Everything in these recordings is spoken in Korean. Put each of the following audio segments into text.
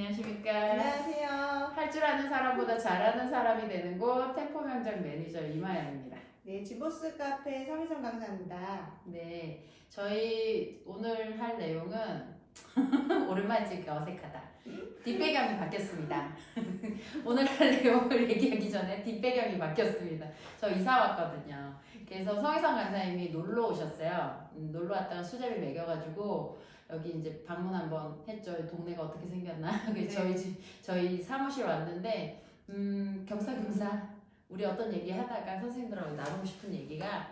안녕하십니까. 안녕하세요. 할 줄 아는 사람보다 잘하는 사람이 되는 곳 템포 명장 매니저 이마연입니다. 네, 지보스 카페 서미선 강사입니다. 네, 저희 오늘 할 내용은 오랜만에 찍으니까 어색하다. 뒷배경이 바뀌었습니다. 오늘 할 내용을 얘기하기 전에 뒷배경이 바뀌었습니다. 저 이사 왔거든요. 그래서 성희성 강사님이 놀러 오셨어요. 놀러 왔다가 수제비 먹여가지고 여기 이제 방문 한번 했죠. 동네가 어떻게 생겼나. 그래서 네. 저희 사무실 왔는데 겸사겸사 우리 어떤 얘기 하다가 선생님들하고 나누고 싶은 얘기가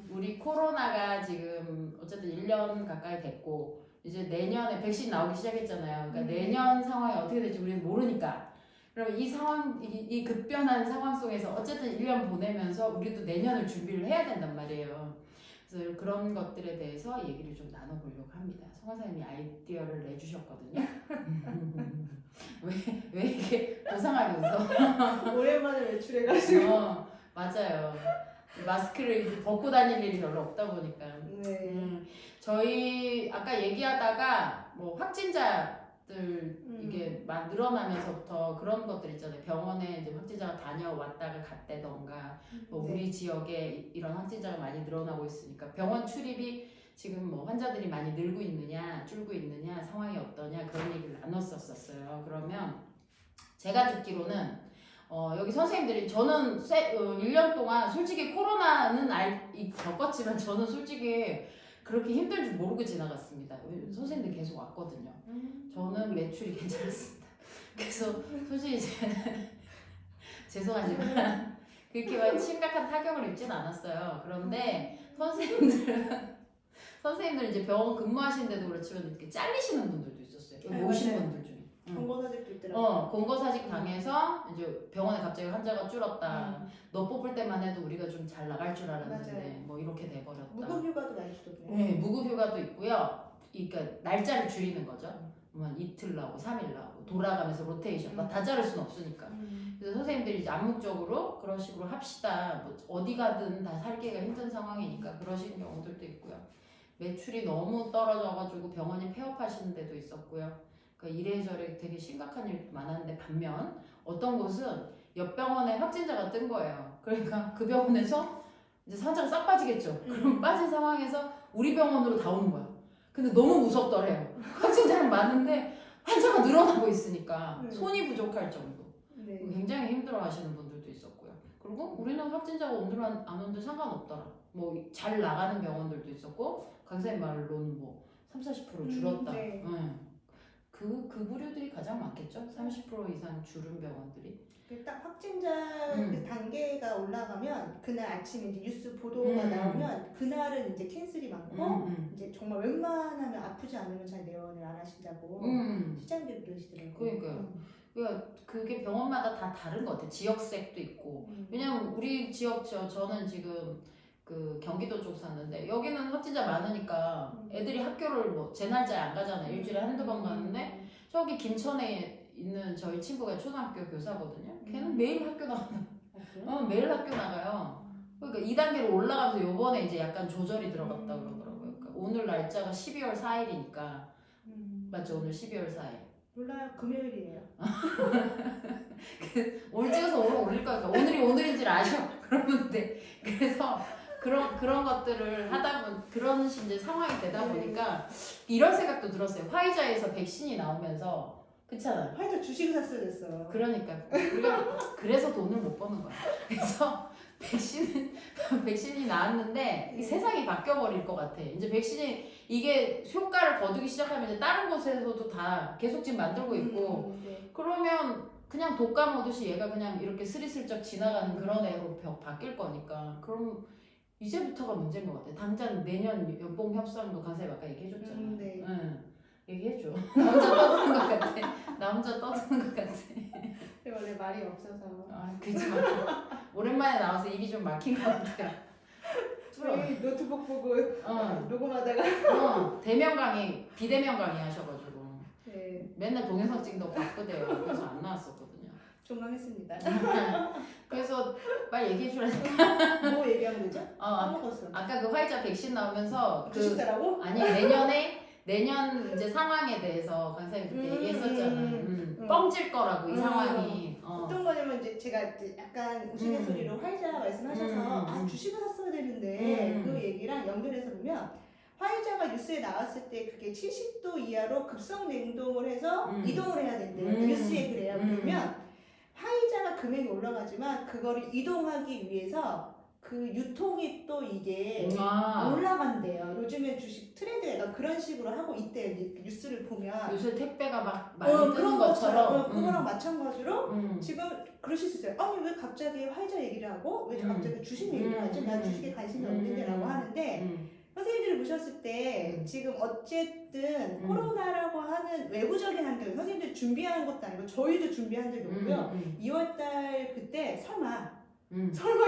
우리 코로나가 지금 어쨌든 1년 가까이 됐고 이제 내년에 백신 나오기 시작했잖아요. 그러니까 내년 상황이 어떻게 될지 우리는 모르니까. 그럼 이 상황, 이 급변한 상황 속에서 어쨌든 1년 보내면서 우리도 내년을 준비를 해야 된단 말이에요. 그래서 그런 것들에 대해서 얘기를 좀 나눠보려고 합니다. 성화사님이 아이디어를 내주셨거든요. 왜 이렇게 고상하게 웃어? 오랜만에 외출해가지고. 맞아요. 마스크를 벗고 다닐 일이 별로 없다 보니까. 네. 저희 아까 얘기하다가 뭐 확진자들 이게 막 늘어나면서부터 그런 것들 있잖아요. 병원에 이제 확진자가 다녀왔다가 갔다던가 뭐 네. 우리 지역에 이런 확진자가 많이 늘어나고 있으니까 병원 출입이 지금 뭐 환자들이 많이 늘고 있느냐 줄고 있느냐 상황이 어떠냐 그런 얘기를 나눴었어요. 그러면 제가 듣기로는 여기 선생님들이 저는 1년 동안 솔직히 코로나는 겪었지만 저는 솔직히 그렇게 힘들 줄 모르고 지나갔습니다. 선생님들 계속 왔거든요. 저는 매출이 괜찮았습니다. 그래서 솔직히 죄송하지만 그렇게 막 심각한 타격을 입진 않았어요. 그런데 선생님들 이제 병원 근무하시는데도 그렇지만 이렇게 잘리시는 분들도 있었어요. 여기 네, 오신 맞아요. 분들 중에. 권고사직도 있더라고요. 권고사직 당해서 이제 병원에 갑자기 환자가 줄었다. 너 뽑을 때만 해도 우리가 좀 잘 나갈 줄 알았는데 맞아요. 뭐 이렇게 돼버렸다. 무급휴가도 많이 주던데요. 네, 무급휴가도 있고요. 그러니까 날짜를 줄이는 거죠. 뭐 이틀 나오고 3일 나오고 돌아가면서 로테이션 다 자를 수는 없으니까. 그래서 선생님들이 이제 암묵적으로 그런 식으로 합시다. 뭐 어디 가든 다 살기가 힘든 상황이니까 그러시는 경우들도 있고요. 매출이 너무 떨어져가지고 병원이 폐업하시는 데도 있었고요. 그러니까 이래저래 되게 심각한 일도 많았는데 반면 어떤 곳은 옆 병원에 확진자가 뜬 거예요. 그러니까 그 병원에서 이제 환자가 싹 빠지겠죠. 그럼 빠진 상황에서 우리 병원으로 다 오는 거야. 근데 너무 무섭더래요. 확진자는 많은데 환자가 늘어나고 있으니까 손이 부족할 정도. 네. 굉장히 힘들어하시는 분들도 있었고요. 그리고 우리는 확진자가 오늘 안 오는데 상관없더라. 뭐 잘 나가는 병원들도 있었고 강사님 말로는 뭐 30-40% 줄었다. 네. 그 부류들이 가장 많겠죠. 30% 이상 줄은 병원들이. 딱 확진자 그 단계가 올라가면 그날 아침에 이제 뉴스 보도가 나오면 그날은 이제 캔슬이 많고 이제 정말 웬만하면 아프지 않으면 잘 내원을 안 하신다고 시장님들 그러시더라고요. 그러니까요. 그러니까 그게 병원마다 다 다른 것 같아요. 지역색도 있고. 왜냐면 우리 지역 저는 지금 그 경기도 쪽 사는데 여기는 확진자 많으니까 애들이 학교를 뭐 제 날짜에 안 가잖아요. 일주일에 한두 번 가는데 저기 김천에 있는 저희 친구가 초등학교 교사거든요. 걔는 매일 학교 나가요. 매일 학교 나가요. 그러니까 2단계로 올라가면서 요번에 이제 약간 조절이 들어갔다 그러더라고요. 그러니까 오늘 날짜가 12월 4일이니까 맞죠? 오늘 12월 4일. 몰라요. 금요일이에요. 오늘 찍어서 오늘 올릴 거니까 오늘이 오늘인지를 아셔. 그러면 돼. 그래서 그런 것들을 하다 보면 그런 이제 상황이 되다 보니까 이런 생각도 들었어요. 화이자에서 백신이 나오면서 그렇잖아요. 화이자 주식을 샀어야 됐어. 그러니까 우리가 그래서 돈을 못 버는 거야. 그래서 백신이 나왔는데 이 세상이 바뀌어 버릴 것 같아. 이제 백신이 이게 효과를 거두기 시작하면 이제 다른 곳에서도 다 계속 지금 만들고 있고 그러면 그냥 독감 오듯이 얘가 그냥 이렇게 스리슬쩍 지나가는 그런 애로 바뀔 거니까 그럼 이제부터가 문제인 것 같아. 당장 내년 연봉 협상도 강사님 아까 얘기해줬잖아. 네. 응. 얘기해줘. 나 혼자 떠드는 것 같아. 나 혼자 떠드는 것 같아. 원래 말이 없어서. 그치 맞아. 오랜만에 나와서 입이 좀 막힌 것 같아요. 저희 노트북 보고 녹음하다가 대면 강의, 비대면 강의 하셔가지고 네. 맨날 동영상 찍는다고 바쁘대요. 그래서 안 나왔었거든요. 종강했습니다. 그래서 빨리 얘기해주라니까. 뭐 얘기하면 되죠? 까먹었어. 아까 그 화이자 백신 나오면서 주식사라고? 아니 내년 이제 상황에 대해서 강사님 그때 얘기했었잖아. 뻥질 거라고 이 상황이. 어떤 거냐면 이제 제가 이제 약간 우스갯소리로 화이자 말씀하셔서 주식을 샀어야 되는데 그 얘기랑 연결해서 보면 화이자가 뉴스에 나왔을 때 그게 70도 이하로 급성 냉동을 해서 이동을 해야 된대요. 뉴스에 그래요. 그러면 화이자가 금액이 올라가지만 그거를 이동하기 위해서 그 유통이 또 이게 올라간대요. 요즘에 주식 트렌드가 그런 식으로 하고 있대요. 뉴스를 보면 요새 택배가 막 많이 뜨는 것처럼 그거랑 마찬가지로 지금 그러실 수 있어요. 아니 왜 갑자기 화이자 얘기를 하고 왜 갑자기 주식 얘기를 하지? 난 주식에 관심이 없는데 라고 하는데 선생님들이 보셨을 때 지금 어쨌든 코로나라고 하는 외부적인 환경 선생님들이 준비하는 것도 아니고 저희도 준비한 적이 없고요. 2월달 그때 설마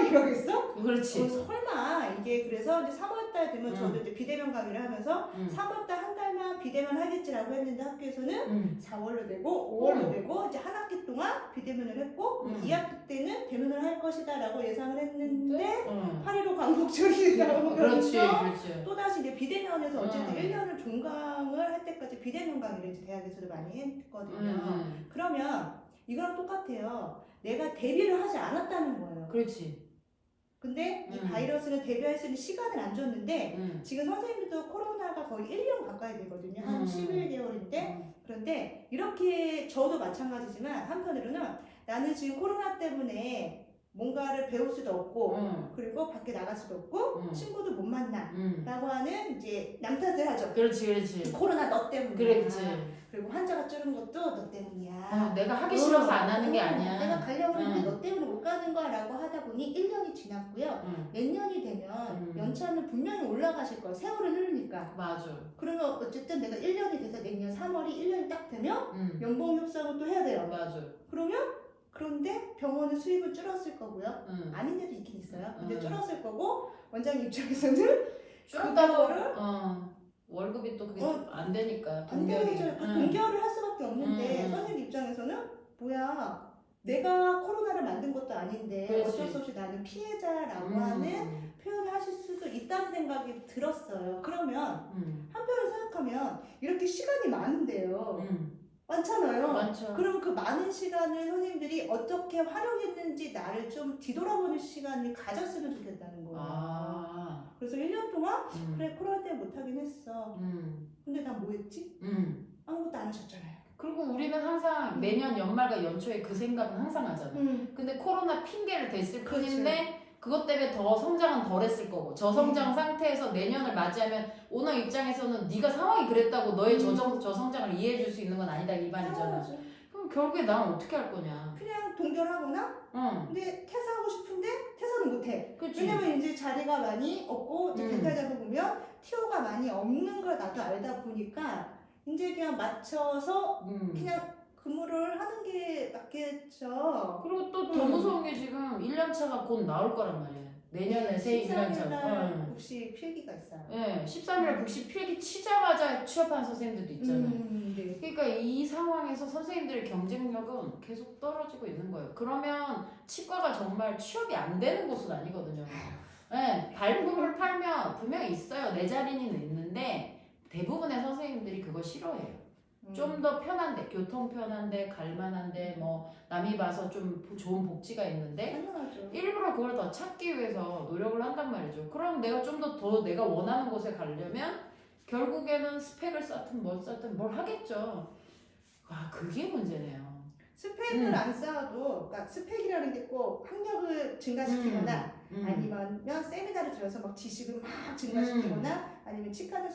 이러겠어? 그렇지. 설마 이게 그래서 이제 3월달 되면 저도 이제 비대면 강의를 하면서 3월달 한 달만 비대면 하겠지라고 했는데 학교에서는 4월로 되고 5월로 되고 이제 한 학기 동안 비대면을 했고 2학기 때는 대면을 할 것이다라고 예상을 했는데 8.15 광복절이 나오면서 또다시 이제 비대면에서 어쨌든 1년을 종강을 할 때까지 비대면 강의를 이제 대학에서도 많이 했거든요. 그러면 이거랑 똑같아요. 내가 대비를 하지 않았다는 거예요. 그렇지. 근데 이 바이러스는 대비할 수 있는 시간을 안 줬는데 지금 선생님들도 코로나가 거의 1년 가까이 되거든요. 한 11개월인데 그런데 이렇게 저도 마찬가지지만 한편으로는 나는 지금 코로나 때문에 뭔가를 배울 수도 없고 그리고 밖에 나갈 수도 없고 친구도 못 만나 라고 하는 이제 남 탓을 하죠. 그렇지. 코로나 너 때문이야. 그렇지. 그리고 환자가 줄은 것도 너 때문이야. 내가 하기 싫어서 안 하는 게 아니야. 내가 가려고 했는데 너 때문에 못 가는 거야 라고 하다 보니 1년이 지났고요. 내년이 되면 연차는 분명히 올라가실 거예요. 세월을 흐르니까. 맞아. 그러면 어쨌든 내가 1년이 돼서 내년 3월이 1년이 딱 되면 연봉 협상을 또 해야 돼요. 맞아. 그런데 병원의 수입은 줄었을 거고요. 아닌 데도 있긴 있어요. 근데 줄었을 거고 원장님 입장에서는 줄었다고를 월급이 또 그게 안 되니까 동결이. 동결을 할 수밖에 없는데 선생님 입장에서는 뭐야 내가 코로나를 만든 것도 아닌데 그렇지. 어쩔 수 없이 나는 피해자라고 하는 표현을 하실 수도 있다는 생각이 들었어요. 그러면 한편으로 생각하면 이렇게 시간이 많은데요. 많잖아요. 많죠. 그럼 그 많은 시간을 선생님들이 어떻게 활용했는지 나를 좀 뒤돌아보는 시간을 가졌으면 좋겠다는 거예요. 그래서 1년 동안 그래 코로나 때문에 못하긴 했어. 근데 난 뭐 했지? 아무것도 안 하셨잖아요. 그리고 우리는 항상 매년 연말과 연초에 그 생각은 항상 하잖아요. 근데 코로나 핑계를 댔을 뿐인데 그것 때문에 더 성장은 덜 했을 거고 저성장 상태에서 내년을 맞이하면 오너 입장에서는 네가 상황이 그랬다고 너의 저성장을 이해해 줄 수 있는 건 아니다 이 말이잖아. 그럼 결국에 난 어떻게 할 거냐. 그냥 동결하거나 근데 퇴사하고 싶은데 퇴사는 못해. 그치. 왜냐면 이제 자리가 많이 없고 이제 대탈자도 보면 티오가 많이 없는 걸 나도 알다 보니까 이제 그냥 맞춰서 그냥 근무를 하는 게 맞겠죠. 그리고 또 더 무서운 게 지금 1년차가 곧 나올 거란 말이에요. 내년에 새 1년차. 혹시 필기가 있어요. 네, 13일 국시 필기 치자마자 취업한 선생님들도 있잖아요. 네. 그러니까 이 상황에서 선생님들의 경쟁력은 계속 떨어지고 있는 거예요. 그러면 치과가 정말 취업이 안 되는 곳은 아니거든요. 네, 발품을 팔면 분명히 있어요. 내 자리는 있는데 대부분의 선생님들이 그거 싫어해요. 좀 더 편한데, 교통 편한데, 갈만한데, 뭐 남이 봐서 좀 좋은 복지가 있는데 당연하죠. 일부러 그걸 더 찾기 위해서 노력을 한단 말이죠. 그럼 내가 좀 더 내가 원하는 곳에 가려면 결국에는 스펙을 쌓든 뭘 하겠죠. 그게 문제네요. 스펙을 안 쌓아도, 그러니까 스펙이라는 게 꼭 학력을 증가시키거나 아니면 세미나를 들어서 막 지식을 막 증가시키거나 아니면 치과는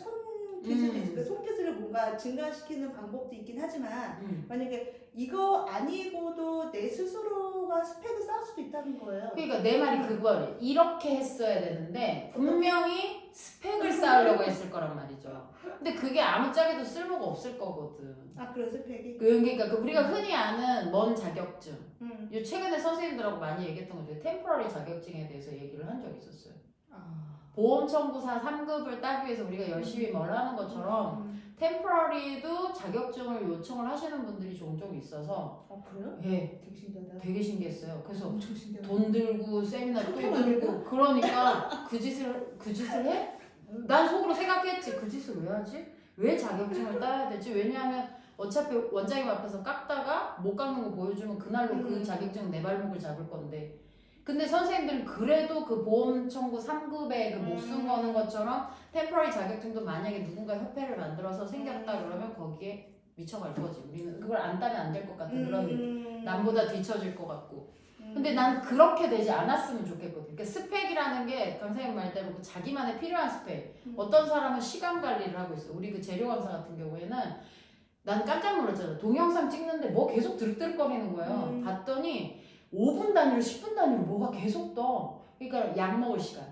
기술이 있으니까 손기술을 뭔가 증가시키는 방법도 있긴 하지만 만약에 이거 아니고도 내 스스로가 스펙을 쌓을 수도 있다는 거예요. 그러니까 내 말이 그거예요. 이렇게 했어야 되는데 분명히 스펙을 쌓으려고 했을 거란 말이죠. 근데 그게 아무짝에도 쓸모가 없을 거거든. 그런 스펙이? 그러니까 우리가 흔히 아는 먼 자격증. 요 최근에 선생님들하고 많이 얘기했던 거죠. 템포러리 자격증에 대해서 얘기를 한 적이 있었어요. 보험청구사 3급을 따기 위해서 우리가 열심히 뭘 하는 것처럼 템포러리도 자격증을 요청을 하시는 분들이 종종 있어서 그래요? 예, 되게 신기하다. 되게 신기했어요. 그래서 엄청 신기하다. 돈 들고 세미나 또 들고 그러니까 그 짓을 해? 난 속으로 생각했지. 그 짓을 왜 하지? 왜 자격증을 따야 되지? 왜냐하면 어차피 원장님 앞에서 깎다가 못 깎는 거 보여주면 그날로 그 자격증 내 발목을 잡을 건데 근데 선생님들은 그래도 그 보험 청구 3급에 그 목숨 거는 것처럼 템포러리 자격증도 만약에 누군가 협회를 만들어서 생겼다 그러면 거기에 미쳐갈 거지. 우리는 그걸 안 따면 안 될 것 같은 그런 느낌. 남보다 뒤처질 것 같고. 근데 난 그렇게 되지 않았으면 좋겠거든. 그러니까 스펙이라는 게 강사님 말대로 그 자기만의 필요한 스펙. 어떤 사람은 시간 관리를 하고 있어. 우리 그 재료 강사 같은 경우에는 난 깜짝 놀랐잖아. 동영상 찍는데 뭐 계속 드륵드륵거리는 거예요. 봤더니 5분 단위로 10분 단위로 뭐가 계속 떠. 그러니까 약 먹을 시간.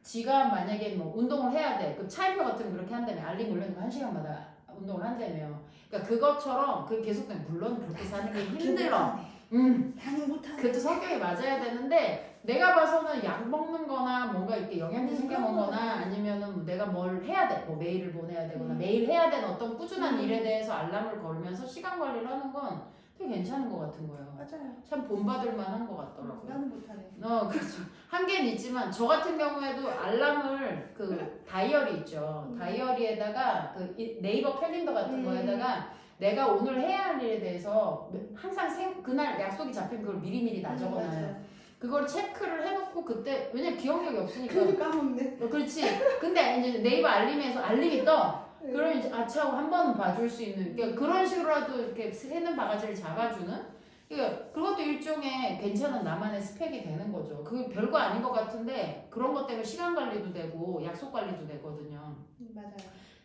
지가 만약에 뭐 운동을 해야 돼. 그 차이표 같은 거 그렇게 한다며. 알림 올려놓으면 1시간마다 운동을 한다며. 그러니까 그것처럼 그 계속 물론 그렇게 사는 게 힘들어. 나는 못하네. 그것도 성격이 맞아야 되는데 내가 봐서는 약 먹는 거나 뭔가 이렇게 영양제 챙겨 먹거나 아니면은 내가 뭘 해야 돼. 뭐 메일을 보내야 되거나 매일 해야 되는 어떤 꾸준한 일에 대해서 알람을 걸면서 시간 관리를 하는 건 되게 괜찮은 것 같은 거예요. 맞아요. 참 본받을 만한 것 같더라고요. 나는 못하네. 그렇죠. 한계는 있지만 저 같은 경우에도 알람을 그 다이어리 있죠. 다이어리에다가 그 네이버 캘린더 같은 거에다가 내가 오늘 해야 할 일에 대해서 항상 그날 약속이 잡히면 그걸 미리미리 다 적어놔요. 그걸 체크를 해놓고 그때 왜냐면 기억력이 없으니까. 그러니까 까먹네. 그렇지. 근데 이제 네이버 알림에서 알림이 떠. 그러면 이제 아차 하고 한 번은 봐줄 수 있는. 그러니까 그런 식으로라도 이렇게 새는 바가지를 잡아주는. 그러니까 그것도 일종의 괜찮은 나만의 스펙이 되는 거죠. 그게 별거 아닌 것 같은데 그런 것 때문에 시간 관리도 되고 약속 관리도 되거든요. 맞아요.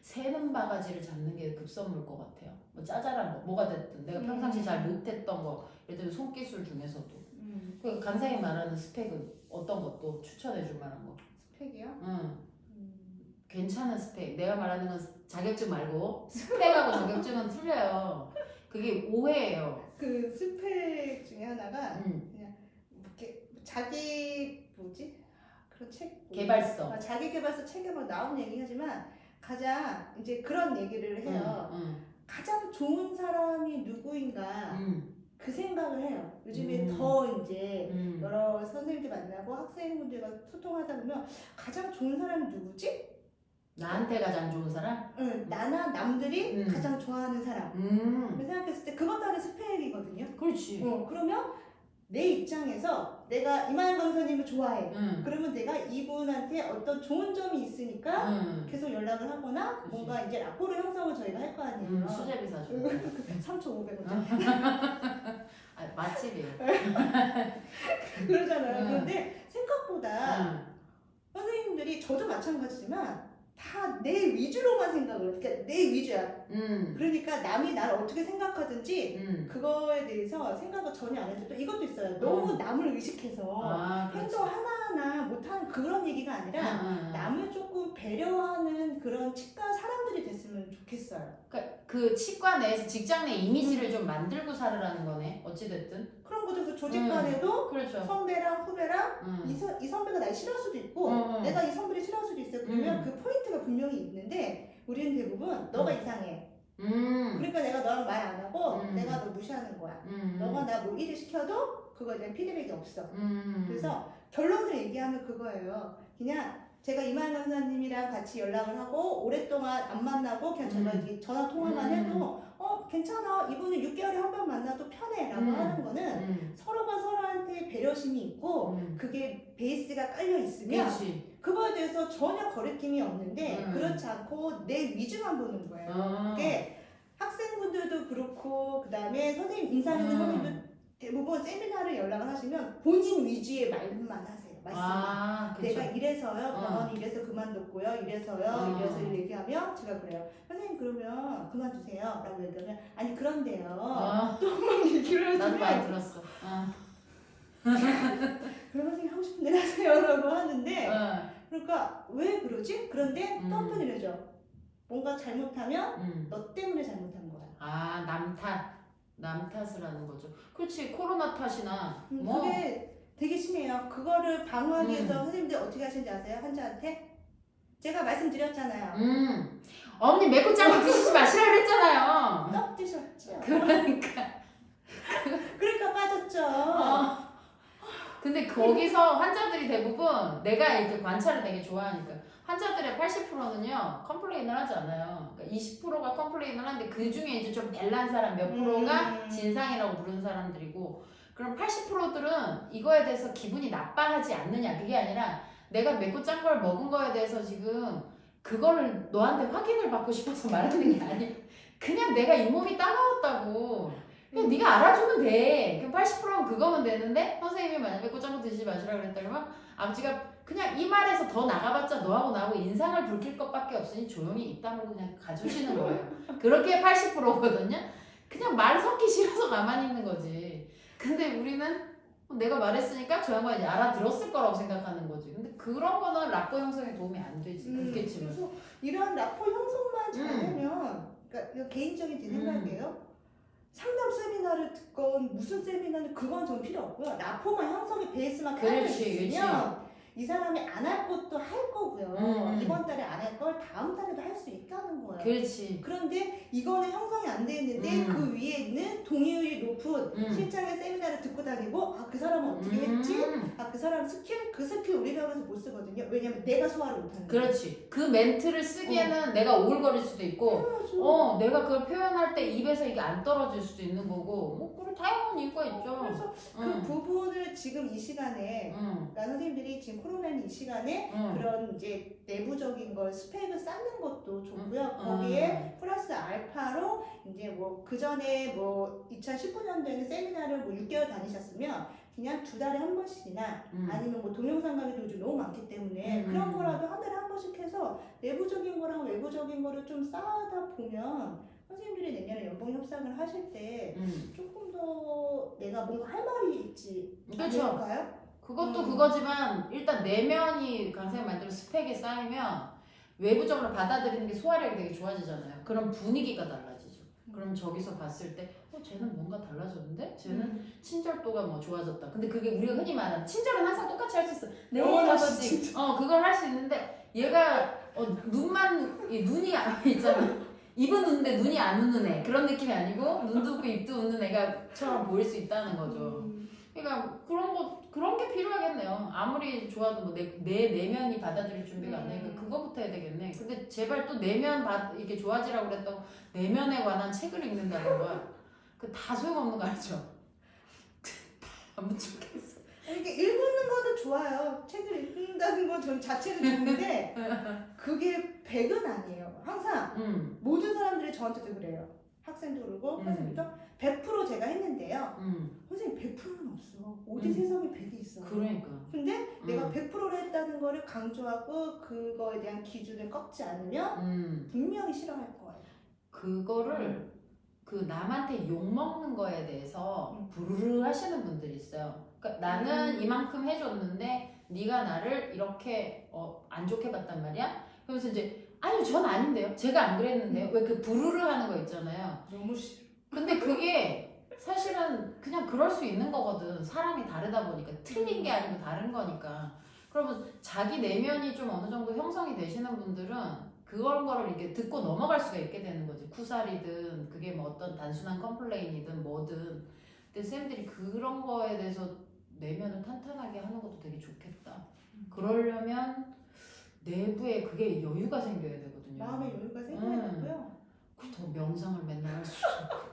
새는 바가지를 잡는 게 급선무일 것 같아요. 뭐 짜잘한 거, 뭐가 됐든 내가 평상시 잘 못했던 거, 예를 들어 손기술 중에서도. 그 강사님 말하는 스펙은 어떤 것도 추천해 줄 만한 거? 스펙이요? 괜찮은 스펙. 내가 말하는 건 자격증 말고 스펙하고 자격증은 틀려요. 그게 오해예요. 그 스펙 중에 하나가 그냥 이렇게 자기 뭐지? 그런 책 개발서. 자기 개발서 책에 뭐 나온 얘기하지만 가장 이제 그런 얘기를 해요. 가장 좋은 사람이 누구인가 그 생각을 해요. 요즘에 더 이제 여러 선생님들 만나고 학생분들과 소통하다 보면 가장 좋은 사람이 누구지? 나한테 가장 좋은 사람? 나나 남들이 가장 좋아하는 사람. 생각했을 때 그것도 하나의 스펙이거든요. 그렇지. 그러면 내 입장에서 내가 이만희 강사님을 좋아해. 그러면 내가 이분한테 어떤 좋은 점이 있으니까 계속 연락을 하거나 그치. 뭔가 이제 라포르 형성을 저희가 할 거 아니에요. 수제비 사줘. 3,500원. 아, 맛집이에요. 그러잖아요. 그런데 생각보다 선생님들이 저도 마찬가지지만 다 내 위주로만 생각을 해. 그러니까 내 위주야. 그러니까 남이 나를 어떻게 생각하든지 그거에 대해서 생각을 전혀 안 해줘. 또 이것도 있어요. 너무 남을 의식해서 행동 하나하나 못하는 그런 얘기가 아니라 남을 조금 배려하는 그런 치과 사람들이 됐으면 좋겠어요. 그러니까 그 치과 내에서 직장 내 이미지를 좀 만들고 살으라는 거네. 어찌됐든. 그런 것에서 조직 간에도 그렇죠. 선배랑 후배랑 이 선배가 날 싫어할 수도 있고 내가 이 선배를 싫어할 수도 있어요. 그러면 그 포인트가 분명히 있는데 우리는 대부분 너가 이상해. 그러니까 내가 너랑 말 안 하고 내가 너 무시하는 거야. 너가 나 뭐 일을 시켜도 그거에 대한 피드백이 없어. 그래서 결론을 얘기하면 그거예요. 그냥 제가 이만 강사님이랑 같이 연락을 하고 오랫동안 안 만나고 그냥 제가 이렇게 전화 통화만 해도 괜찮아. 이분은 6개월에 한 번 만나도 편해 라고 하는 거는 서로가 서로한테 배려심이 있고 그게 베이스가 깔려 있으면 그렇지. 그거에 대해서 전혀 거리낌이 없는데 그렇지 않고 내 위주만 보는 거예요. 그게 학생분들도 그렇고 그 다음에 선생님 인사하는 선생님도 대부분 세미나를 연락을 하시면 본인 위주의 말만 하세요. 말씀만. 내가 이래서요, 병원이 이래서 그만뒀고요, 이래서 얘기하면 제가 그래요. 선생님 그러면 그만두세요 라고 얘기하면 아니 그런데요 또 막 얘기를 나도 많이 해주면 들었어. 그럼 선생님 하고 싶은 대로 하세요 라고 하는데 그러니까 왜 그러지? 그런데 또 한번 이러죠. 뭔가 잘못하면 너 때문에 잘못한 거야. 남 탓을 하는 거죠. 그렇지. 코로나 탓이나 뭐. 그게 되게 심해요. 그거를 방어하기 위해서 선생님들 어떻게 하시는지 아세요? 환자한테? 제가 말씀드렸잖아요. 어머니 맵고 짠거 드시지 마시라 그랬잖아요. 떡 드셨죠? 그러니까 빠졌죠. 근데 거기서 환자들이 대부분 내가 이렇게 관찰을 되게 좋아하니까 환자들의 80%는요 컴플레인을 하지 않아요. 그러니까 20%가 컴플레인을 하는데 그 중에 이제 좀 벨난 사람 몇 프로가 진상이라고 부르는 사람들이고, 그럼 80%들은 이거에 대해서 기분이 나빠하지 않느냐, 그게 아니라 내가 맵고 짠 걸 먹은 거에 대해서 지금 그거를 너한테 확인을 받고 싶어서 말하는 게 아니고 그냥 내가 잇몸이 따가웠다고 그냥 네가 알아주면 돼. 그럼 80%는 그거면 되는데, 선생님이 만약 맵고 짠 거 드시지 마시라 그랬다 그러면 아버지가 그냥 이 말에서 더 나가봤자 너하고 나하고 인상을 붉힐 것밖에 없으니 조용히 입 다물고 그냥 가주시는 거예요. 그렇게 80%거든요. 그냥 말 섞기 싫어서 가만히 있는 거지. 근데 우리는 내가 말했으니까 저 양반이 알아들었을 거라고 생각하는 거지. 근데 그런 거는 라포 형성에 도움이 안 되지. 그렇겠지만. 그래서 이런 라포 형성만 잘 되면, 그러니까 이거 개인적인 제 생각이에요. 상담 세미나를 듣건 무슨 세미나는 그건 전 필요 없고요. 라포만 형성이 베이스만 깔려 있으면 이 사람이 안 할 것도 할 거고요. 이번 달에 안 할 걸 다음 달에도 할 수 있다는 거예요. 그렇지. 그런데 이거는 형성이 안 돼 있는데 그 위에 있는 동의율이 높은 실장의 세미나를 듣고 다니고, 아, 그 사람은 어떻게 했지? 아, 그 사람 그 스킬 우리 병원에서 못 쓰거든요. 왜냐면 내가 소화를 못하는 거예요. 그렇지. 그 멘트를 쓰기에는 내가 오글거릴 수도 있고, 내가 그걸 표현할 때 입에서 이게 안 떨어질 수도 있는 거고, 뭐 그런 다양한 이유가 있죠. 그래서 그 부분을 지금 이 시간에, 그러니까 선생님들이 지금 코로나 이 시간에 그런 이제 내부적인 걸 스펙을 쌓는 것도 좋고요. 거기에 플러스 알파로 이제 뭐 그 전에 뭐 2019년도에는 세미나를 뭐 6개월 다니셨으면 그냥 2달에 한 번씩이나 아니면 뭐 동영상 강의도 요즘 너무 많기 때문에 그런 거라도 한 달에 한 번씩 해서 내부적인 거랑 외부적인 거를 좀 쌓아다 보면 선생님들이 내년에 연봉 협상을 하실 때 조금 더 내가 뭔가 할 말이 있지 않을까요? 그것도 그거지만 일단 내면이 강사님 말대로 스펙이 쌓이면 외부적으로 받아들이는 게 소화력이 되게 좋아지잖아요. 그럼 분위기가 달라지죠. 그럼 저기서 봤을 때 쟤는 뭔가 달라졌는데? 쟤는 친절도가 뭐 좋아졌다. 근데 그게 우리가 흔히 말하는 친절은 항상 똑같이 할 수 있어. 네, 아버지. 그걸 할 수 있는데 얘가 눈이 있잖아. 입은 웃는데 눈이 안 웃는 애. 그런 느낌이 아니고 눈도 웃고 입도 웃는 애가처럼 보일 수 있다는 거죠. 그러니까 그런 게 필요하겠네요. 아무리 좋아도 뭐 내 내면이 받아들일 준비가 안 되니까 그거부터 해야 되겠네. 근데 제발 또 내면 이렇게 좋아지라고 그랬다고 내면에 관한 책을 읽는다던가 그 다 소용없는 거 알죠? 안 좋겠어. 이렇게 읽는 거는 좋아요. 책을 읽는다는 건 전 자체는 좋은데 그게 100은 아니에요. 항상 모든 사람들이 저한테도 그래요. 학생도 그러고 선생님도 100% 제가 했는데요. 선생님 100%는 없어. 어디 세상에 100이 있어. 그러니까. 근데 내가 100%를 했다는 거를 강조하고 그거에 대한 기준을 꺾지 않으면 분명히 싫어할 거예요. 그거를 그 남한테 욕먹는 거에 대해서 부르르 하시는 분들이 있어요. 그러니까 나는 이만큼 해줬는데 네가 나를 이렇게 안 좋게 봤단 말이야? 그러면서 이제 아니 전 아닌데요. 제가 안 그랬는데요. 왜 그 부르르 하는 거 있잖아요. 너무 싫어. 근데 그게 사실은 그냥 그럴 수 있는 거거든. 사람이 다르다 보니까. 틀린 게 아니고 다른 거니까. 그러면 자기 내면이 좀 어느 정도 형성이 되시는 분들은 그런 거를 이렇게 듣고 넘어갈 수가 있게 되는 거지. 쿠사리든 그게 뭐 어떤 단순한 컴플레인이든 뭐든. 근데 쌤들이 그런 거에 대해서 내면을 탄탄하게 하는 것도 되게 좋겠다. 그러려면 내부에 그게 여유가 생겨야 되거든요. 마음의 여유가 생겨야 되고요. 더 명상을 맨날 할 수 있고.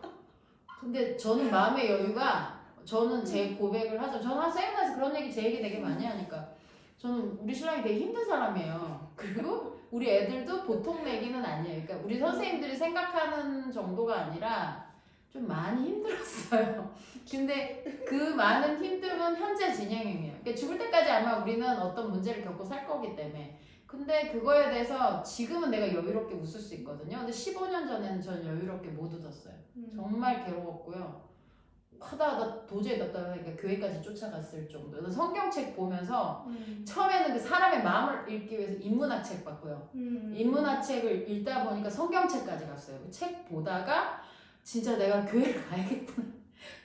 근데 저는 마음의 여유가, 저는 제 고백을 하죠. 저는 한 세미나에서 그런 얘기 제 얘기 되게 많이 하니까 저는 우리 신랑이 되게 힘든 사람이에요. 그리고 우리 애들도 보통 내기는 아니에요. 그러니까 우리 선생님들이 생각하는 정도가 아니라 좀 많이 힘들었어요. 근데 그 많은 힘듦은 현재 진행형이에요. 그러니까 죽을 때까지 아마 우리는 어떤 문제를 겪고 살 거기 때문에. 근데 그거에 대해서 지금은 내가 여유롭게 웃을 수 있거든요. 근데 15년 전에는 전 여유롭게 못 웃었어요. 정말 괴로웠고요. 하다 도저히 답답하니까 교회까지 쫓아갔을 정도. 성경책 보면서 처음에는 그 사람의 마음을 읽기 위해서 인문학 책 봤고요. 인문학 책을 읽다 보니까 성경책까지 갔어요. 그 책 보다가 진짜 내가 교회를 가야겠구나.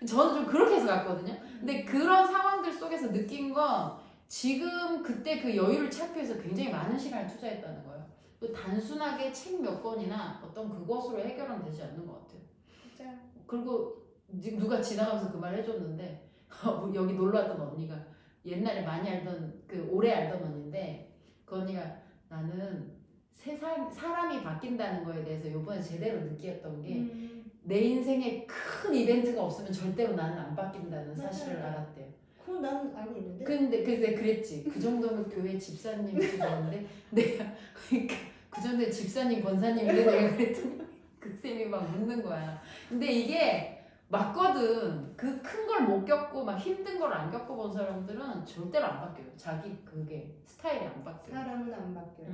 저는 좀 그렇게 해서 갔거든요. 근데 그런 상황들 속에서 느낀 건 지금 그때 그 여유를 찾기 위해서 굉장히 많은 시간을 투자했다는 거예요. 또 단순하게 책 몇 권이나 어떤 그것으로 해결은 되지 않는 것 같아요. 진짜. 그리고 누가 지나가면서 그 말 해줬는데 여기 놀러 왔던 언니가 옛날에 많이 알던 그 오래 알던 언니인데 그 언니가 나는 사람이 바뀐다는 거에 대해서 이번에 제대로 느꼈던 게 내 음. 인생에 큰 이벤트가 없으면 절대로 나는 안 바뀐다는 맞아요. 사실을 알았대요. 그건 난 알고 있는데. 근데 그래서 그랬지. 그 정도면 교회 집사님이시는데 내가 그러니까 그 정도에 집사님 권사님인데 내가 그랬더니 그 쌤이 막 묻는 거야. 근데 이게 맞거든. 그 큰 걸 못 겪고 막 힘든 걸 안 겪어본 사람들은 절대로 안 바뀌어요. 자기 그게 스타일이 안 바뀌어요. 사람은 안 바뀌어요.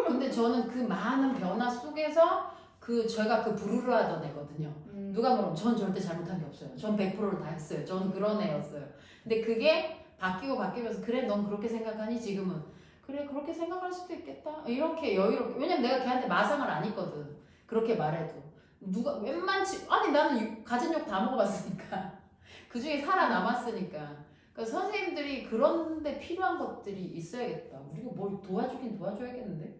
근데 저는 그 많은 변화 속에서 제가 그 부르르 하던 애거든요. 누가 물으면 전 절대 잘못한 게 없어요. 전 100%를 다 했어요. 저는 그런 애였어요. 근데 그게 바뀌면서 그래 넌 그렇게 생각하니 지금은 그래 그렇게 생각할 수도 있겠다 이렇게 여유롭게 왜냐면 내가 걔한테 마상을 안 했거든. 그렇게 말해도 누가 웬만치 아니 나는 가진 욕 다 먹어봤으니까 그 중에 살아남았으니까 그러니까 선생님들이 그런데 필요한 것들이 있어야겠다. 우리가 뭘 도와주긴 도와줘야겠는데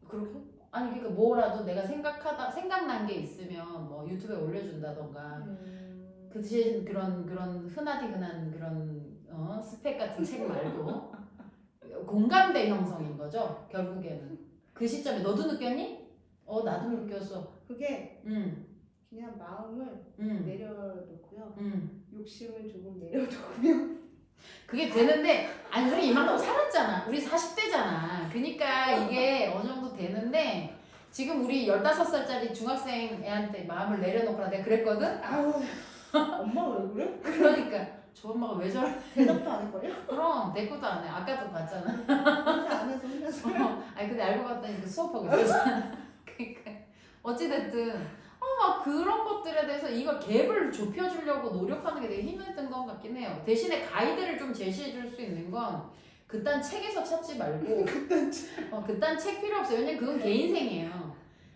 그렇게 아니 그러니까 뭐라도 내가 생각난 게 있으면 뭐 유튜브에 올려준다던가 그 대신 그런 흔한 그런 스펙 같은 책 말고 공감대 형성인 거죠 결국에는 그 시점에 너도 느꼈니? 나도 느꼈어. 그게 그냥 마음을 내려놓고요. 욕심을 조금 내려놓으면 그게 되는데 아니 우리 이만큼 살았잖아. 우리 40대잖아. 그러니까 이게 어느 정도 되는데 지금 우리 15살짜리 중학생 애한테 마음을 내려놓으라 내가 그랬거든? 아우 엄마가 왜 그래? 그러니까 저 엄마가 왜 저래? 대답도 안 할걸요? 그럼 내 것도 안 해. 아까도 봤잖아. 인사 안 해서 혼자서 아니 근데 알고 봤더니 그 수업하고 있었잖아. 그러니까 어찌됐든 막 그런 것들에 대해서 이걸 갭을 좁혀주려고 노력하는 게 되게 힘든 것 같긴 해요. 대신에 가이드를 좀 제시해줄 수 있는 건 그딴 책에서 찾지 말고 그딴 책 필요 없어요. 왜냐면 그건 개 인생이에요.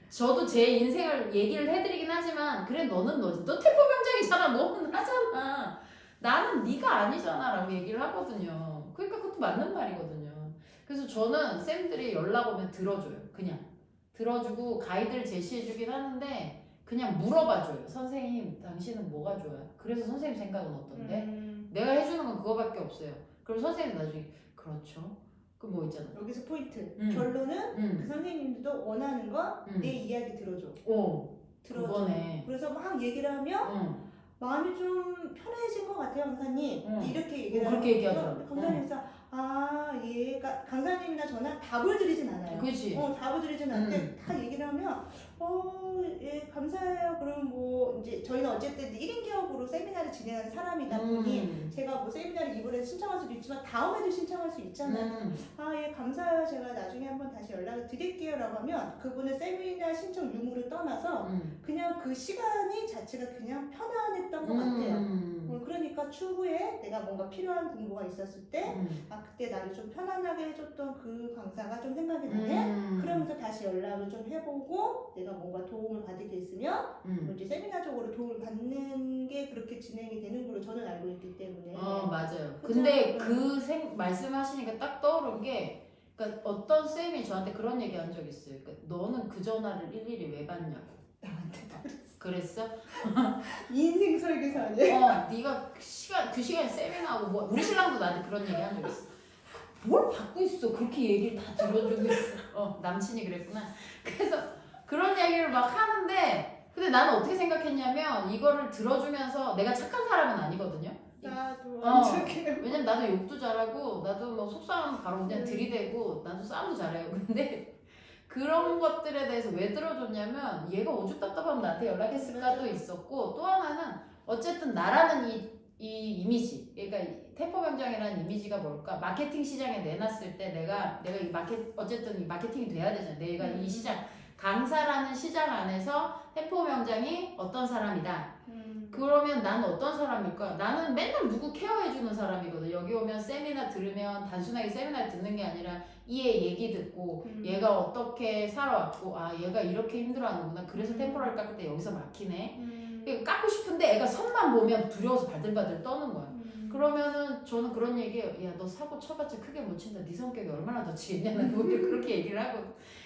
저도 제 인생을 얘기를 해드리긴 하지만 그래 너는 너지. 너 태포병장이잖아. 너는 하잖아. 나는 네가 아니잖아 라고 얘기를 하거든요. 그러니까 그것도 맞는 말이거든요. 그래서 저는 쌤들이 연락 오면 들어줘요. 그냥 들어주고 가이드를 제시해주긴 하는데 그냥 물어봐줘요. 선생님 당신은 뭐가 좋아요? 그래서 선생님 생각은 어떤데? 내가 해주는 건 그거밖에 없어요. 그럼 선생님 나중에 그렇죠. 그 뭐 있잖아. 여기서 포인트 결론은 그 선생님들도 원하는 건 내 이야기 들어줘. 들어줘. 그거네. 그래서 막 얘기를 하면 마음이 좀 편해진 것 같아요, 강사님. 이렇게 얘기를 하면 그렇게 얘기하더라고. 강사님께서 얘가 강사님이나 저는 답을 드리진 않아요. 그렇지. 답을 드리진 않는데 다 얘기를 하면 예, 감사해요. 그럼 뭐 이제 저희는 어쨌든 1인 기업으로 세미나를 진행하는 사람이다 보니 제가 뭐 세미나를 이번에 신청할 수도 있지만 다음에도 신청할 수 있잖아요. 예, 감사해요. 제가 나중에 한번 다시 연락을 드릴게요. 라고 하면 그분은 세미나 신청 유무를 떠나서 그냥 그 시간이 자체가 그냥 편안했던 것 같아요. 그러니까 추후에 내가 뭔가 필요한 공부가 있었을 때 그때 나를 좀 편안하게 해줬던 그 강사가 좀 생각이 나네. 그러면서 다시 연락을 좀 해보고 내가 뭔가 도움을 받을 게 있으면 뭐 이제 세미나적으로 도움을 받는 게 그렇게 진행이 되는 걸로 저는 알고 있기 때문에. 맞아요. 그쵸? 근데 말씀하시니까 딱 떠오른 게 그러니까 어떤 쌤이 저한테 그런 얘기 한 적 있어요. 그러니까 너는 그 전화를 일일이 왜 받냐고. 나한테도 그랬어? 인생 설계사 아니야? 네가 그 시간에 세미나하고 뭐 우리 신랑도 나한테 그런 얘기 한 적 있어. 뭘 받고 있어? 그렇게 얘기를 다 들어주고 있어. 남친이 그랬구나. 그래서 그런 얘기를 막 하는데 근데 나는 어떻게 생각했냐면 이거를 들어주면서 내가 착한 사람은 아니거든요. 나도 안 착해요. 왜냐면 나도 욕도 잘하고 나도 뭐 속상하면 바로 그냥 들이대고 나도 싸움도 잘해요. 근데 그런 것들에 대해서 왜 들어줬냐면 얘가 오죽 답답하면 나한테 연락했을까도 있었고 또 하나는 어쨌든 나라는 이 이미지 그러니까 태포병장이라는 이미지가 뭘까? 마케팅 시장에 내놨을 때 내가 어쨌든 이 마케팅이 돼야 되잖아. 내가 이 시장 강사라는 시장 안에서 태포병장이 어떤 사람이다. 그러면 나는 어떤 사람일까? 나는 맨날 누구 케어해주는 사람이거든. 여기 오면 세미나 들으면 단순하게 세미나 듣는 게 아니라 이 애 얘기 듣고 얘가 어떻게 살아왔고 얘가 이렇게 힘들어하는구나. 그래서 템포럴 깎을 때 여기서 막히네. 그러니까 깎고 싶은데 애가 선만 보면 두려워서 바들바들 떠는 거야. 그러면은 저는 그런 얘기해요. 야, 너 사고 쳐봤자 크게 못 친다. 네 성격이 얼마나 더 치겠냐. 난 그렇게 얘기를 하고.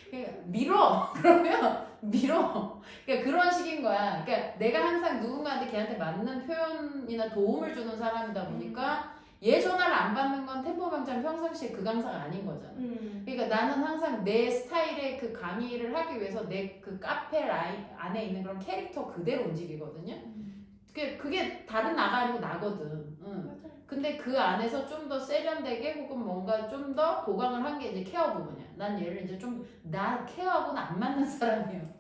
그러니까 밀어. 그러면 밀어. 그러니까 그런 식인 거야. 그러니까 내가 항상 누군가한테 걔한테 맞는 표현이나 도움을 주는 사람이다 보니까 얘 전화를 안 받는 건 템포 강사는 평상시에 그 강사가 아닌 거잖아. 그러니까 나는 항상 내 스타일의 그 강의를 하기 위해서 내 그 카페 라인 안에 있는 그런 캐릭터 그대로 움직이거든요. 그게 다른 나가 아니고 나거든. 근데 그 안에서 좀 더 세련되게 혹은 뭔가 좀 더 보강을 한 게 이제 케어 부분이야. 난 얘를 이제 좀 나 케어하고는 안 맞는 사람이에요.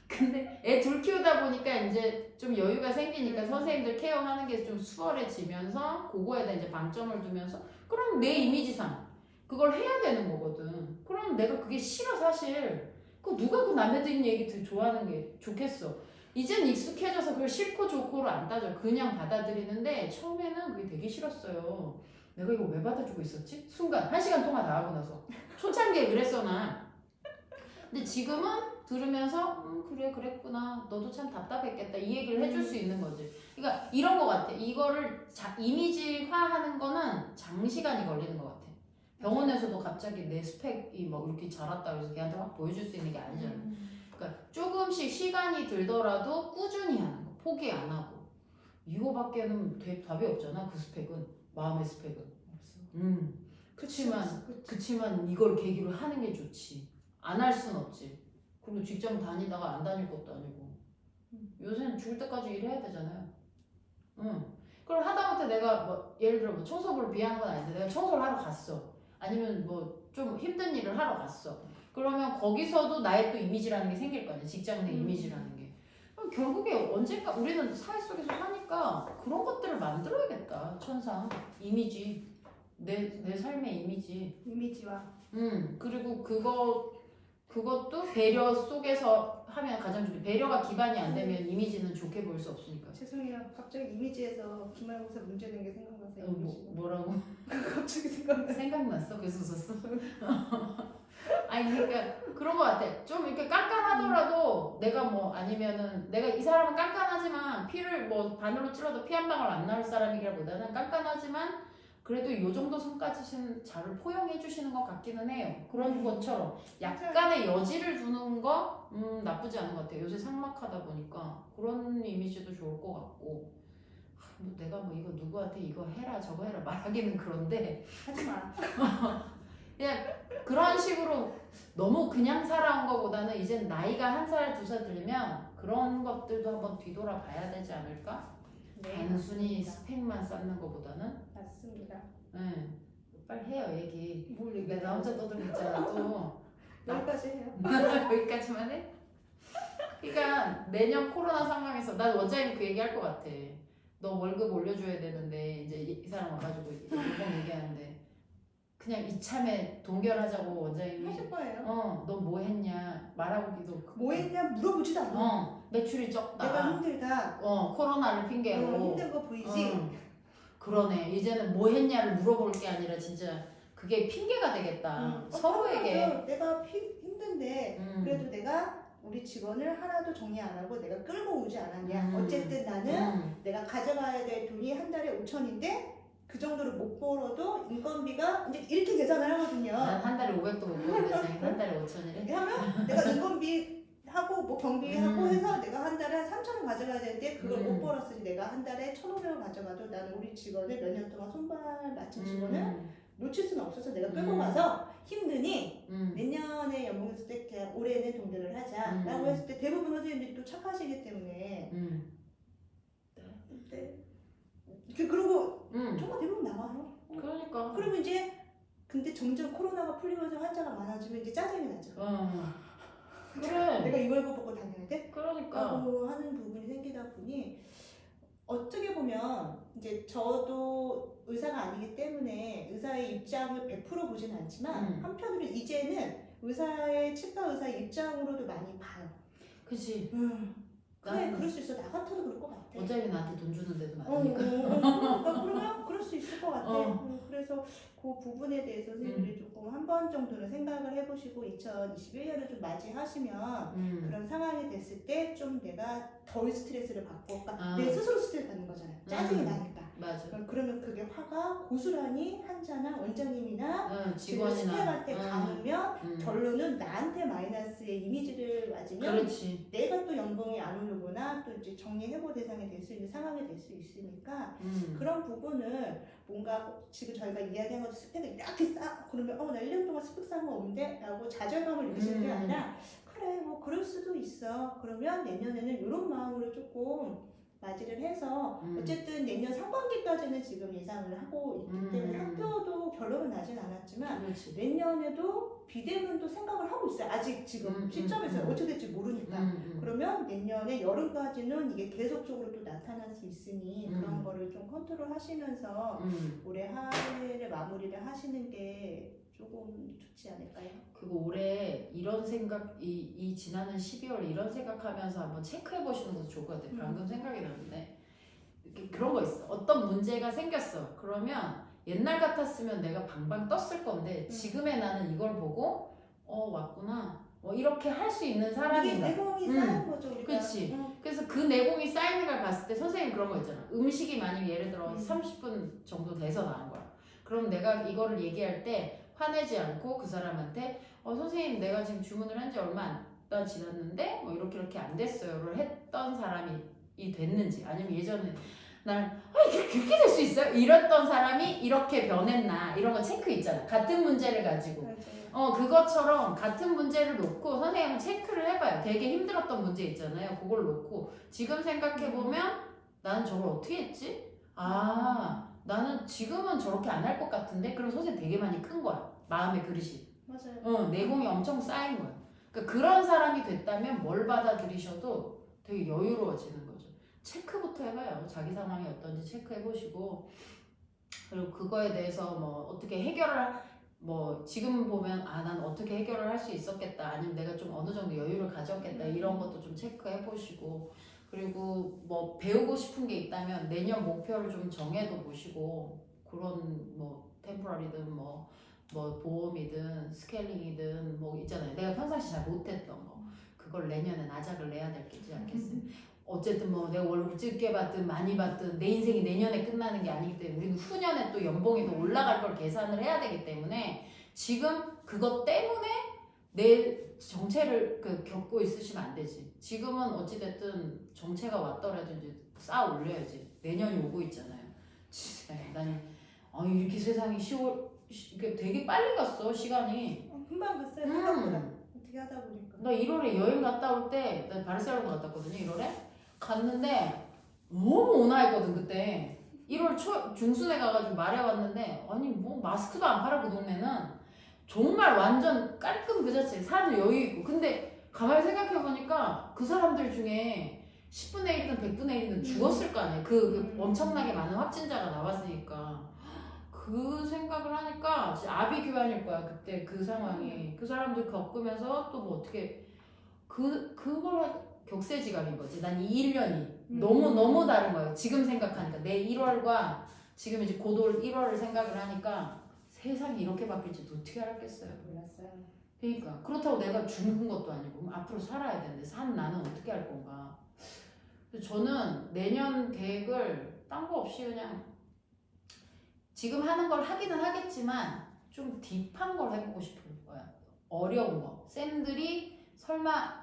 근데 애 둘 키우다 보니까 이제 좀 여유가 생기니까 선생님들 케어하는 게 좀 수월해지면서 그거에다 이제 방점을 두면서 그럼 내 이미지상 그걸 해야 되는 거거든. 그럼 내가 그게 싫어 사실. 그 누가 그 남의 듣는 얘기 좋아하는 게 좋겠어. 이젠 익숙해져서 그걸 싫고 좋고를 안 따져. 그냥 받아들이는데 처음에는 그게 되게 싫었어요. 내가 이거 왜 받아주고 있었지? 순간 1시간 통화 다 하고 나서 초창기에 그랬어 나. 근데 지금은 들으면서 그래 그랬구나 너도 참 답답했겠다 이 얘기를 해줄 수 있는 거지. 그러니까 이런 거 같아. 이거를 이미지화하는 거는 장시간이 걸리는 거 같아. 병원에서도 갑자기 내 스펙이 막 이렇게 자랐다 그래서 걔한테 막 보여줄 수 있는 게 아니잖아. 그러니까 조금씩 시간이 들더라도 꾸준히 하는 거 포기 안 하고 이거밖에는 답이 없잖아. 그 스펙은 마음의 스펙은 그치만 이걸 계기로 하는 게 좋지. 안 할 순 없지. 그리고 직장 다니다가 안 다닐 것도 아니고 요새는 죽을 때까지 일해야 되잖아요. 그럼 하다못해 내가 뭐 예를 들어 뭐 청소부를 비하는 건 아닌데 내가 청소를 하러 갔어. 아니면 뭐 좀 힘든 일을 하러 갔어. 그러면 거기서도 나의 또 이미지라는 게 생길 거 아니야. 직장 내 이미지라는 게. 그럼 결국에 언젠가 우리는 사회 속에서 사니까 그런 것들을 만들어야겠다. 천상 이미지 내 삶의 이미지와 그리고 그것도 배려 속에서 하면 가장 좋죠. 배려가 기반이 안 되면 이미지는 좋게 보일 수 없으니까. 죄송해요. 갑자기 이미지에서 기말고사 문제 낸 게 생각나서 뭐라고? 갑자기 생각났어? 그래서 웃었어? 아니 그러니까 그런 거 같아. 좀 이렇게 깐깐하더라도 내가 뭐 아니면은 내가 이 사람은 깐깐하지만 피를 뭐 바늘로 찔러도 피 한 방울 안 나올 사람이라보다는 깐깐하지만 그래도 요 정도 선까지는 잘 포용해 주시는 것 같기는 해요. 그런 것처럼 약간의 여지를 두는 거 나쁘지 않은 것 같아요. 요새 삭막하다 보니까 그런 이미지도 좋을 것 같고 뭐 내가 뭐 이거 누구한테 이거 해라 저거 해라 말하기는 그런데 하지마. 그냥 그런 식으로 너무 그냥 살아온 것보다는 이제 나이가 1살, 2살 들면 그런 것들도 한번 뒤돌아 봐야 되지 않을까? 네, 단순히 맞습니다. 스펙만 쌓는 것보다는 맞습니다. 네. 빨리 해요 얘기. 뭘 얘기? 내가 나 혼자 떠들고 있잖아 또. 여기까지 해요. 여기까지만 해? 그러니까 내년 코로나 상황에서 난 원장님 그 얘기 할 것 같아. 너 월급 올려줘야 되는데 이제 이 사람 와가지고 이번 얘기하는데 그냥 이참에 동결하자고 원장님이 하실 거예요. 너 뭐 했냐 말하기도 뭐 했냐 물어보지도 않아. 매출이 적다. 내가 힘들다. 코로나를 핑계로 힘든 거 보이지? 그러네. 이제는 뭐 했냐를 물어볼 게 아니라 진짜 그게 핑계가 되겠다. 서로에게. 내가 힘든데 그래도 내가 우리 직원을 하나도 정리 안 하고 내가 끌고 오지 않았냐. 어쨌든 나는 내가 가져가야 될 돈이 한 달에 5천인데 그 정도를 못 벌어도 인건비가 이제 이렇게 계산을 하거든요. 난 한 달에 500도 못 벌는데 한 달에 5천이래. 하면 내가 인건비 하고 뭐 경비하고 해서 내가 한 달에 한 3,000원 가져가야 되는데 그걸 못 벌었으니 내가 한 달에 1,500원 가져가도 나는 우리 직원을 몇 년 동안 손발 맞춘 직원을 놓칠 수는 없어서 내가 끌고 가서 힘드니 내년에 연봉 했을 때 그냥 올해는 동결을 하자 라고 했을 때 대부분 선생님들이 또 착하시기 때문에 네. 그리고 정말 대부분 나와요. 그러니까. 그러면 이제 근데 점점 코로나가 풀리면서 환자가 많아지면 이제 짜증이 나죠. 그래. 내가 이걸 벗고 다녀야 돼? 그러니까. 라고 하는 부분이 생기다 보니 어떻게 보면 이제 저도 의사가 아니기 때문에 의사의 입장을 100% 보진 않지만 한편으로 이제는 치과 의사의 입장으로도 많이 봐요. 그치. 그래 그럴 수 있어. 나 같아도 그럴 것 같아. 원장님이 나한테 돈 주는 데도 많으니까. 그러면 그럴 수 있을 것 같아. 그래서 그 부분에 대해서 선생님들이 조금 한 번 정도는 생각을 해보시고 2021년을 좀 맞이하시면 그런 상황이 됐을 때 좀 내가 덜 스트레스를 받고 그러니까 내 스스로 스트레스 받는 거잖아요. 짜증이 나니까. 맞아. 그러면 그게 화가 고스란히 환자나 원장님이나 직원이나 스태프한테 가면 결론은 나한테 마이너스의 이미지를 맞으면 그렇지. 내가 또 연봉이 안 오르거나 또 이제 정리해고 대상이 될 수 있는 상황이 될 수 있으니까 그런 부분을 뭔가 지금 저희가 이야기한 것처럼 스펙을 이렇게 쌓 그러면 나 1년 동안 스펙 쌓은 거 없는데? 라고 좌절감을 느끼시는 게 아니라 그래 뭐 그럴 수도 있어. 그러면 내년에는 이런 마음으로 조금 맞이를 해서 어쨌든 내년 상반기까지는 지금 예상을 하고 있기 때문에 학교도 결론은 나진 않았지만 그렇지. 내년에도 비대면도 생각을 하고 있어요. 아직 지금 시점에서 어떻게 될지 모르니까. 그러면 내년에 여름까지는 이게 계속적으로 또 나타날 수 있으니 그런 거를 좀 컨트롤 하시면서 올해 하해를 마무리를 하시는 게 조금 좋지 않을까요? 그리고 올해 이런 생각, 이 지나는 12월 이런 생각하면서 한번 체크해 보시는 것도 좋을 것 같아요. 방금 생각이 났는데 그런 거 있어. 어떤 문제가 생겼어. 그러면 옛날 같았으면 내가 방방 떴을 건데 지금의 나는 이걸 보고 왔구나. 이렇게 할 수 있는 사람이다. 이게 내공이 쌓인 거죠. 우리가. 그렇지. 그래서 그 내공이 쌓이는 걸 봤을 때 선생님 그런 거 있잖아. 음식이 만약 예를 들어 30분 정도 돼서 나온 거야. 그럼 내가 이거를 얘기할 때 화내지 않고 그 사람한테 선생님 내가 지금 주문을 한 지 얼마 안 지났는데 뭐 이렇게 안 됐어요를 했던 사람이 됐는지 아니면 예전에 나는 이게 그렇게 될 수 있어요? 이랬던 사람이 이렇게 변했나 이런 거 체크 있잖아. 같은 문제를 가지고 그것처럼 같은 문제를 놓고 선생님은 체크를 해봐요. 되게 힘들었던 문제 있잖아요. 그걸 놓고 지금 생각해보면 나는 저걸 어떻게 했지? 나는 지금은 저렇게 안 할 것 같은데 그럼 선생님 되게 많이 큰 거야. 마음의 그릇이. 맞아요. 내공이 엄청 쌓인 거야. 그러니까 그런 사람이 됐다면 뭘 받아들이셔도 되게 여유로워지는 거죠. 체크부터 해봐요. 자기 상황이 어떤지 체크해보시고 그리고 그거에 대해서 뭐 어떻게 해결을 지금 보면 난 어떻게 해결을 할 수 있었겠다 아니면 내가 좀 어느 정도 여유를 가졌겠다 이런 것도 좀 체크해보시고 그리고 뭐 배우고 싶은 게 있다면 내년 목표를 좀 정해도 보시고 그런 템포러리든 보험이든 스케일링이든 있잖아요. 내가 평상시 잘 못했던 거 그걸 내년에 나작을 내야 되지 않겠어요? 어쨌든 내가 월급을 적게 받든 많이 받든 내 인생이 내년에 끝나는 게 아니기 때문에 우리는 후년에 또 연봉이 더 올라갈 걸 계산을 해야 되기 때문에 지금 그것 때문에 내 정체를 겪고 있으시면 안 되지. 지금은 어찌됐든 정체가 왔더라도 이제 쌓아 올려야지. 내년이 오고 있잖아요. 진짜 나는 이렇게 세상이 이게 되게 빨리 갔어 시간이. 금방 갔어요. 생각보다. 어떻게 하다 보니까. 나 1월에 여행 갔다 올 때 나 바르셀로나 갔다 왔거든요. 1월에 갔는데 너무 온화했거든 그때. 1월 중순에 가가지고 말해 왔는데 마스크도 안 팔아 그 동네는. 정말 완전 깔끔 그 자체. 사람들 여유 있고. 근데 가만히 생각해보니까 그 사람들 중에 10분의 1이든 100분의 1이든 죽었을 거 아니에요. 그 엄청나게 많은 확진자가 나왔으니까. 그 생각을 하니까 진짜 아비규환일 거야 그때 그 상황이. 그 사람들 겪으면서 또 어떻게 그걸 격세지감인 거지. 난 이 1년이 너무 다른 거예요. 지금 생각하니까 내 1월과 지금 이제 곧올 1월을 생각을 하니까 세상이 이렇게 바뀔지도 어떻게 알았겠어요. 몰랐어요. 그러니까 그렇다고 내가 죽은 것도 아니고 앞으로 살아야 되는데 산 나는 어떻게 할 건가. 저는 내년 계획을 딴 거 없이 그냥 지금 하는 걸 하기는 하겠지만 좀 딥한 걸 해보고 싶은 거야. 어려운 거. 쌤들이 설마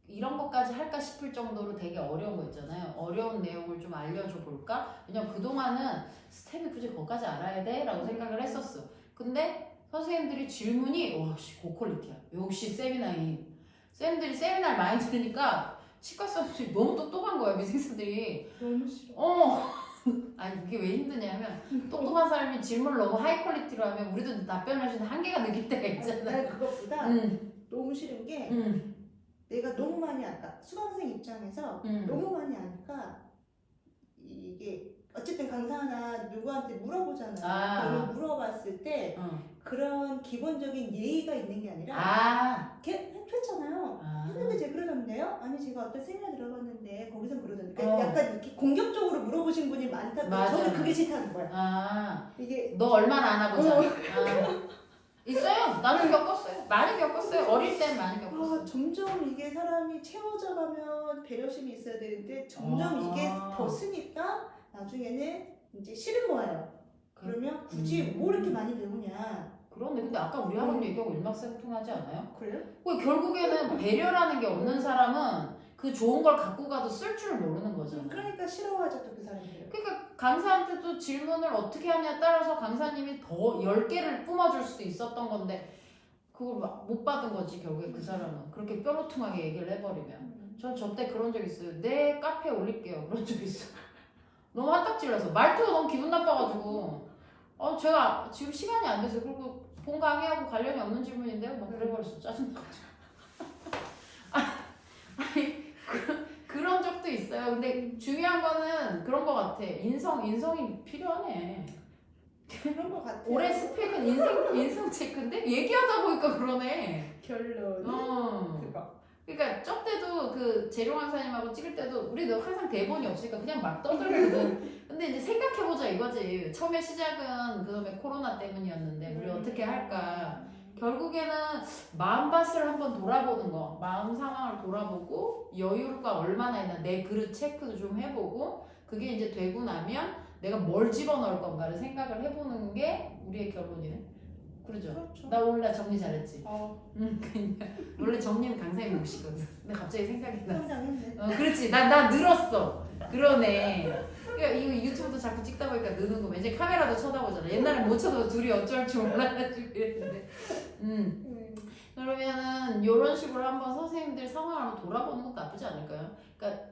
이런 것까지 할까 싶을 정도로 되게 어려운 거 있잖아요. 어려운 내용을 좀 알려줘 볼까? 왜냐면 그동안은 스텝이 굳이 거기까지 알아야 돼? 라고 생각을 했었어. 근데 선생님들이 질문이 고퀄리티야. 역시 세미나인. 쌤들이 세미나를 많이 들으니까 치과 선생님들이 너무 똑똑한 거야. 미생사들이. 너무 싫어. 아니 이게 왜 힘드냐면 똑똑한 사람이 질문을 너무 하이 퀄리티로 하면 우리도 답변할 수 있는 한계가 느낄 때가 있잖아. 그것보다 너무 싫은 게 내가 너무 많이 아까 수강생 입장에서 너무 많이 아니까 이게 어쨌든 강사나 누구한테 물어보잖아. 그러면 물어봤을 때 그런 기본적인 예의가 있는 게 아니라 했잖아요. 했는데 제가 그러던데요? 아니 제가 어떤 세미나 들어봤는데 거기서 그러던데 그러니까 약간 이렇게 공격적으로 물어보신 분이 많다. 저는 그게 싫다는 거야. 이게 너 얼마나 안 하고 있어요. 나는 겪었어요. 많이 겪었어요. 어릴 땐 많이 겪었어요. 점점 이게 사람이 채워져 가면 배려심이 있어야 되는데 점점 이게 더 쓰니까 나중에 나중에는 이제 싫은 거예요. 그러면 굳이 뭐 이렇게 많이 배우냐. 그런데 근데 아까 우리 학원 얘기하고 일맥상통하지 않아요? 그래요? 그 결국에는 배려라는 게 없는 사람은 그 좋은 걸 갖고 가도 쓸 줄 모르는 거잖아. 그러니까 싫어하죠 또 그 사람들을. 그러니까 강사한테도 질문을 어떻게 하냐에 따라서 강사님이 더 10개를 뿜어줄 수도 있었던 건데 그걸 못 받은 거지 결국에 그 사람은. 그렇게 뾰로통하게 얘기를 해버리면. 전 저때 그런 적 있어요. 내 카페에 올릴게요. 그런 적 있어. 너무 한딱질나서 말투가 너무 기분 나빠가지고 제가 지금 시간이 안 돼서 그리고 본 강의하고 관련이 없는 질문인데요. 막 그래버렸어. 짜증나가지고. 아니 그런 적도 있어요. 근데 중요한 거는 그런 거 같아. 인성이 필요하네. 그런 거 같아요. 올해 스펙은 인성 체크인데 얘기하다 보니까 그러네. 결론. 그거. 그러니까 저 때도 그 재룡 강사님하고 찍을 때도 우리도 항상 대본이 없으니까 그냥 막 떠들거든. 근데 이제 생각해보자 이거지. 처음에 시작은 그다음에 코로나 때문이었는데 우리 어떻게 할까. 결국에는 마음밭을 한번 돌아보는 거, 마음 상황을 돌아보고 여유가 얼마나 있나 내 그릇 체크도 좀 해보고 그게 이제 되고 나면 내가 뭘 집어넣을 건가를 생각을 해보는 게 우리의 결론이네. 그러죠? 그렇죠. 나 오늘 정리 잘했지? 그냥 원래 정리는 강사님 몫이거든. 근데 갑자기 생각이 나. 성장했네. 그렇지. 나 늘었어. 그러네. 그러니까 이거 유튜브도 자꾸 찍다 보니까 느는 거. 이제 카메라도 쳐다보잖아. 옛날에 못 쳐다보고 둘이 어쩔 줄 몰라가지고 이랬는데. 그러면은 이런 식으로 한번 선생님들 상황을 한번 돌아보는 것도 나쁘지 않을까요? 그러니까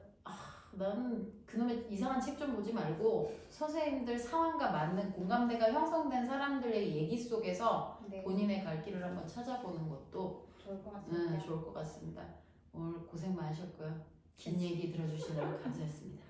나는 그놈의 이상한 책 좀 보지 말고 선생님들 상황과 맞는 공감대가 형성된 사람들의 얘기 속에서 네. 본인의 갈 길을 한번 찾아보는 것도 좋을 것 같습니다. 좋을 것 같습니다. 오늘 고생 많으셨고요. 긴 얘기 들어주시느라 감사했습니다.